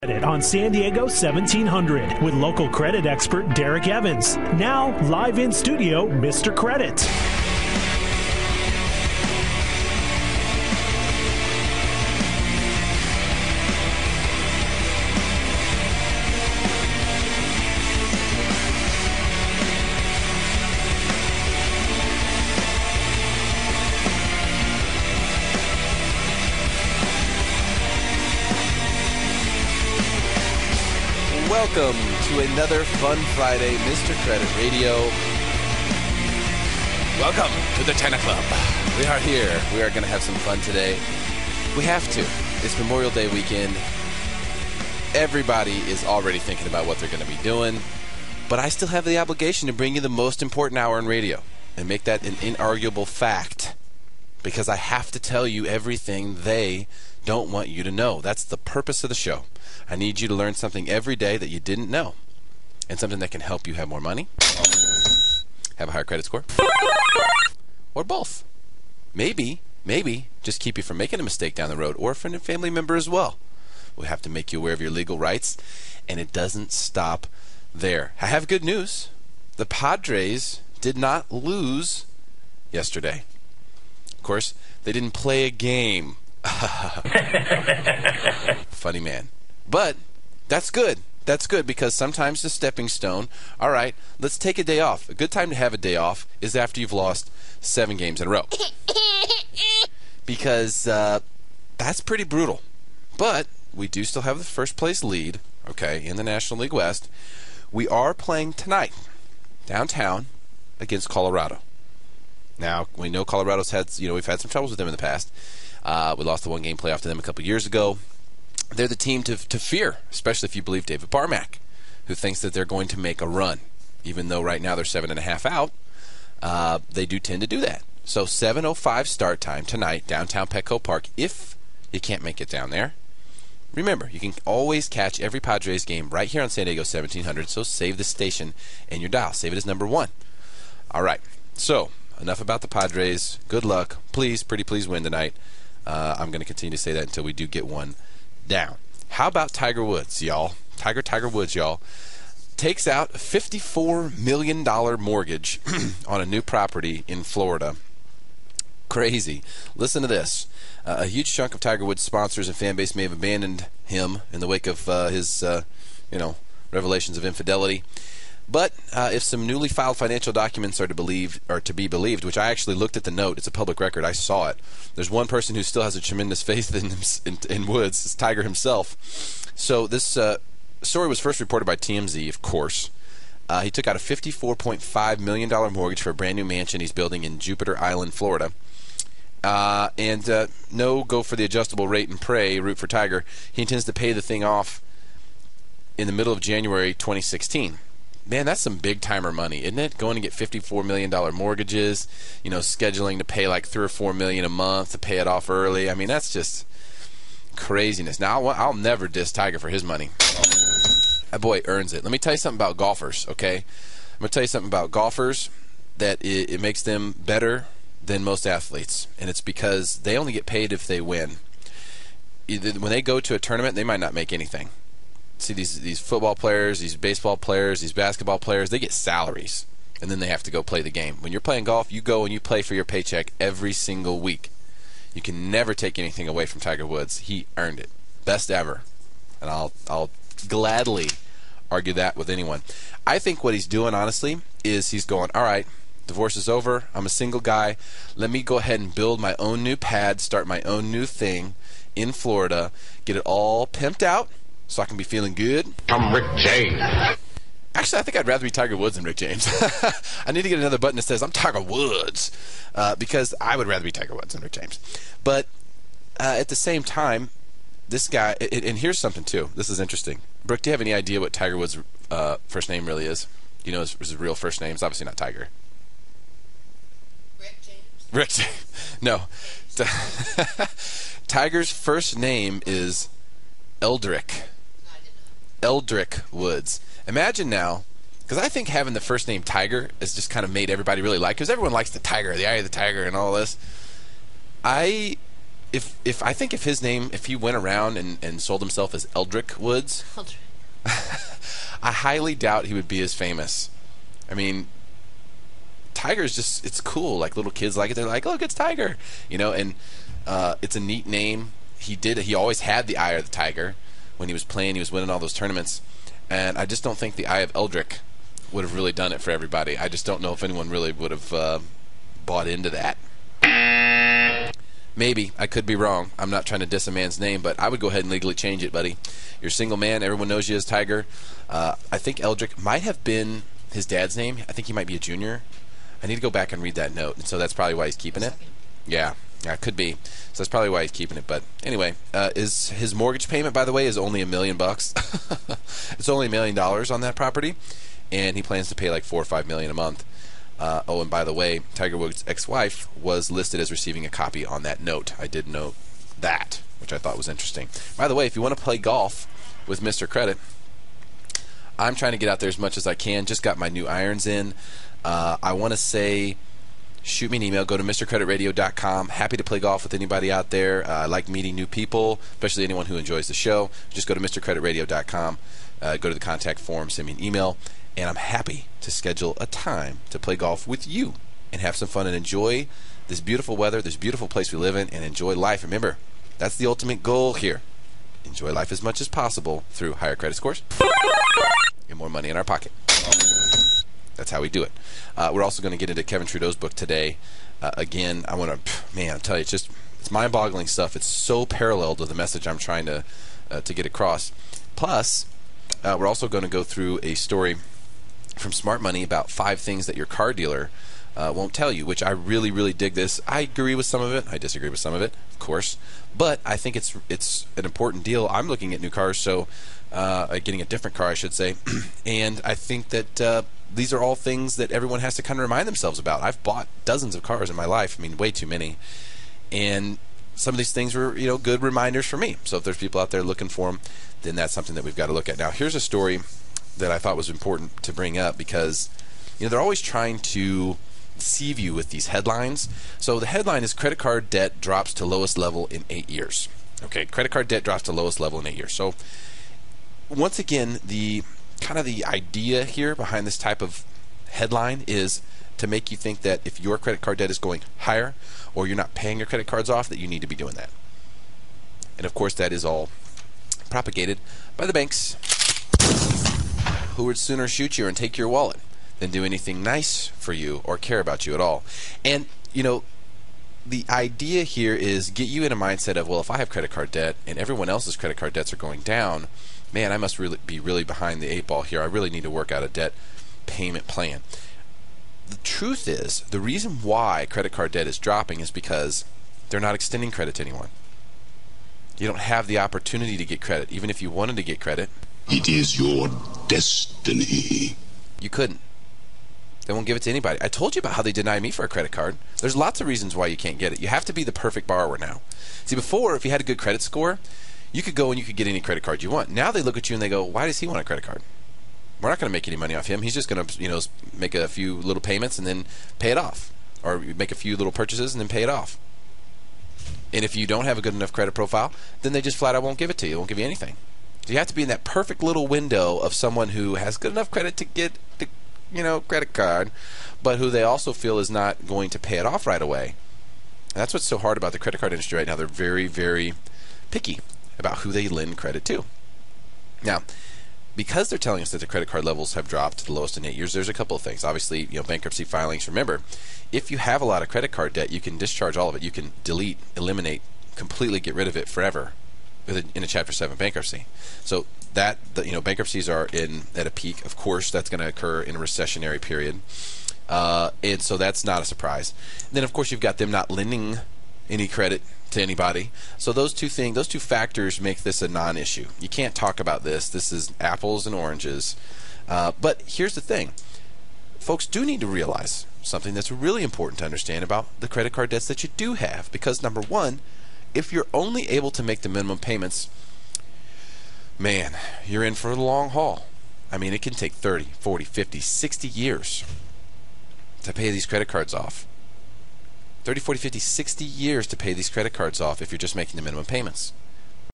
On San Diego 1700 with local credit expert Derek Evans. Now, live in studio, Mr. Credit. Welcome to another fun Friday, Mr. Credit Radio. Welcome to the Tenna Club. We are here. We are going to have some fun today. We have to. It's Memorial Day weekend. Everybody is already thinking about what they're going to be doing. But I still have the obligation to bring you the most important hour in radio and make that an inarguable fact, because I have to tell you everything they don't want you to know. That's the purpose of the show. I need you to learn something every day that you didn't know, and something that can help you have more money, have a higher credit score, or both. Maybe just keep you from making a mistake down the road, or a friend and family member as well. We have to make you aware of your legal rights, and it doesn't stop there. I have good news. The Padres did not lose yesterday. Of course, they didn't play a game. Funny man. But that's good. That's good, because sometimes the stepping stone, all right, let's take a day off. A good time to have a day off is after you've lost 7 games in a row. Because that's pretty brutal. But we do still have the first place lead, okay, in the National League West. We are playing tonight downtown against Colorado. Now, we know Colorado's had, we've had some troubles with them in the past. We lost the one-game playoff to them a couple years ago. They're the team to fear, especially if you believe David Barmack, who thinks that they're going to make a run. Even though right now they're 7.5 out, they do tend to do that. So 7:05 start time tonight, downtown Petco Park, if you can't make it down there. Remember, you can always catch every Padres game right here on San Diego 1700, so save the station in your dial. Save it as number 1. All right, so enough about the Padres. Good luck. Please, pretty please win tonight. I'm going to continue to say that until we do get one down. How about Tiger Woods, y'all? Tiger Woods, y'all, takes out a $54 million mortgage on a new property in Florida. Crazy. Listen to this. A huge chunk of Tiger Woods' sponsors and fan base may have abandoned him in the wake of his, revelations of infidelity. But if some newly filed financial documents are to be believed, which I actually looked at the note, it's a public record, I saw it. There's one person who still has a tremendous faith in Woods, it's Tiger himself. So this story was first reported by TMZ, of course. He took out a $54.5 million mortgage for a brand new mansion he's building in Jupiter Island, Florida. No go for the adjustable rate and pray, root for Tiger. He intends to pay the thing off in the middle of January 2016. Man, that's some big-timer money, isn't it? Going to get $54 million mortgages, scheduling to pay like $3 or $4 million a month to pay it off early. I mean, that's just craziness. Now, I'll never diss Tiger for his money. That boy earns it. Let me tell you something about golfers, okay? I'm going to tell you something about golfers that it makes them better than most athletes, and it's because they only get paid if they win. When they go to a tournament, they might not make anything. See, these football players, these baseball players, these basketball players, they get salaries, and then they have to go play the game. When you're playing golf, you go and you play for your paycheck every single week. You can never take anything away from Tiger Woods. He earned it. Best ever. And I'll gladly argue that with anyone. I think what he's doing, honestly, is he's going, all right, divorce is over. I'm a single guy. Let me go ahead and build my own new pad, start my own new thing in Florida, get it all pimped out, so I can be feeling good. I'm Rick James. Actually, I think I'd rather be Tiger Woods than Rick James. I need to get another button that says I'm Tiger Woods, because I would rather be Tiger Woods than Rick James. But at the same time, this guy, and here's something too. This is interesting. Brooke, do you have any idea what Tiger Woods' first name really is? Do you know his real first name? It's obviously not Tiger. Rick James? Rick James. No. Tiger's first name is Eldrick. Eldrick Woods. Imagine now, because I think having the first name Tiger has just kind of made everybody really like, because everyone likes the tiger, the eye of the tiger, and all this. I if I think if his name, if he went around and sold himself as Eldrick Woods, I highly doubt he would be as famous. I mean, Tiger is just, it's cool. Like, little kids like it. They're like, look, it's Tiger. You know, and it's a neat name. He always had the Eye of the Tiger. When he was playing, he was winning all those tournaments. And I just don't think the Eye of Eldrick would have really done it for everybody. I just don't know if anyone really would have bought into that. Maybe. I could be wrong. I'm not trying to diss a man's name, but I would go ahead and legally change it, buddy. You're a single man. Everyone knows you as Tiger. I think Eldrick might have been his dad's name. I think he might be a junior. I need to go back and read that note. And so that's probably why he's keeping it. Yeah, it could be. So that's probably why he's keeping it. But anyway, his mortgage payment, by the way, is only $1 million. It's only $1 million on that property, and he plans to pay like $4 or $5 million a month. Oh, and by the way, Tiger Woods' ex-wife was listed as receiving a copy on that note. I did note that, which I thought was interesting. By the way, if you want to play golf with Mr. Credit, I'm trying to get out there as much as I can. Just got my new irons in. I want to say, shoot me an email. Go to MrCreditRadio.com. Happy to play golf with anybody out there. I like meeting new people, especially anyone who enjoys the show. Just go to MrCreditRadio.com. Go to the contact form, send me an email, and I'm happy to schedule a time to play golf with you and have some fun and enjoy this beautiful weather, this beautiful place we live in, and enjoy life. Remember, that's the ultimate goal here. Enjoy life as much as possible through higher credit scores and more money in our pocket. That's how we do it. We're also going to get into Kevin Trudeau's book today. Again, I want to, man, I'll tell you, it's mind-boggling stuff. It's so parallel to the message I'm trying to get across. Plus, we're also going to go through a story from Smart Money about 5 things that your car dealer won't tell you, which I really, really dig this. I agree with some of it. I disagree with some of it, of course. But I think it's an important deal. I'm looking at new cars, so getting a different car, I should say. And I think that these are all things that everyone has to kind of remind themselves about. I've bought dozens of cars in my life. I mean, way too many. And some of these things were, good reminders for me. So if there's people out there looking for them, then that's something that we've got to look at. Now, here's a story that I thought was important to bring up because, they're always trying to deceive you with these headlines. So the headline is credit card debt drops to lowest level in 8 years. Okay, credit card debt drops to lowest level in 8 years. So once again, the idea here behind this type of headline is to make you think that if your credit card debt is going higher or you're not paying your credit cards off, that you need to be doing that. And of course, that is all propagated by the banks, who would sooner shoot you and take your wallet than do anything nice for you or care about you at all. And, the idea here is get you in a mindset of, well, if I have credit card debt and everyone else's credit card debts are going down, man, I must really be behind the 8 ball here. I really need to work out a debt payment plan. The truth is, the reason why credit card debt is dropping is because they're not extending credit to anyone. You don't have the opportunity to get credit. Even if you wanted to get credit, it is your destiny. You couldn't. They won't give it to anybody. I told you about how they denied me for a credit card. There's lots of reasons why you can't get it. You have to be the perfect borrower now. See, before, if you had a good credit score, you could go and you could get any credit card you want. Now they look at you and they go, why does he want a credit card? We're not going to make any money off him. He's just going to, make a few little payments and then pay it off. Or make a few little purchases and then pay it off. And if you don't have a good enough credit profile, then they just flat out won't give it to you. They won't give you anything. So you have to be in that perfect little window of someone who has good enough credit to get the, credit card, but who they also feel is not going to pay it off right away. And that's what's so hard about the credit card industry right now. They're very, very picky about who they lend credit to. Now, because they're telling us that the credit card levels have dropped to the lowest in 8 years, there's a couple of things. Obviously, bankruptcy filings. Remember, if you have a lot of credit card debt, you can discharge all of it. You can delete, eliminate, completely get rid of it forever in a Chapter 7 bankruptcy. So that, bankruptcies are at a peak. Of course, that's going to occur in a recessionary period. And so that's not a surprise. And then, of course, you've got them not lending any credit to anybody. So those two factors make this a non-issue. You can't talk about this. This is apples and oranges. But here's the thing. Folks do need to realize something that's really important to understand about the credit card debts that you do have. Because, number one, if you're only able to make the minimum payments, man, you're in for the long haul. I mean, it can take 30, 40, 50, 60 years to pay these credit cards off. 30, 40, 50, 60 years to pay these credit cards off if you're just making the minimum payments.